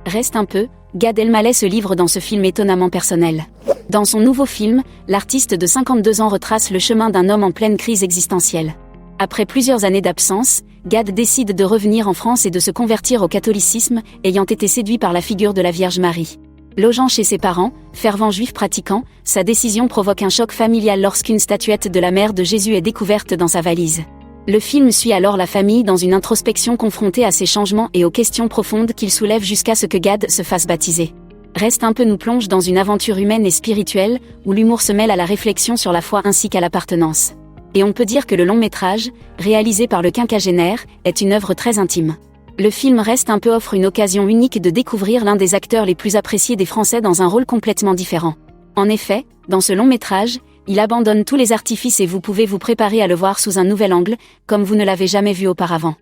Reste un peu, Gad Elmaleh se livre dans ce film étonnamment personnel. Dans son nouveau film, l'artiste de 52 ans retrace le chemin d'un homme en pleine crise existentielle. Après plusieurs années d'absence, Gad décide de revenir en France et de se convertir au catholicisme, ayant été séduit par la figure de la Vierge Marie. Logeant chez ses parents, fervents juifs pratiquants, sa décision provoque un choc familial lorsqu'une statuette de la mère de Jésus est découverte dans sa valise. Le film suit alors la famille dans une introspection confrontée à ces changements et aux questions profondes qu'il soulève jusqu'à ce que Gad se fasse baptiser. Reste un peu nous plonge dans une aventure humaine et spirituelle, où l'humour se mêle à la réflexion sur la foi ainsi qu'à l'appartenance. Et on peut dire que le long-métrage, réalisé par le quinquagénaire, est une œuvre très intime. Le film Reste un peu offre une occasion unique de découvrir l'un des acteurs les plus appréciés des Français dans un rôle complètement différent. En effet, dans ce long-métrage, il abandonne tous les artifices et vous pouvez vous préparer à le voir sous un nouvel angle, comme vous ne l'avez jamais vu auparavant.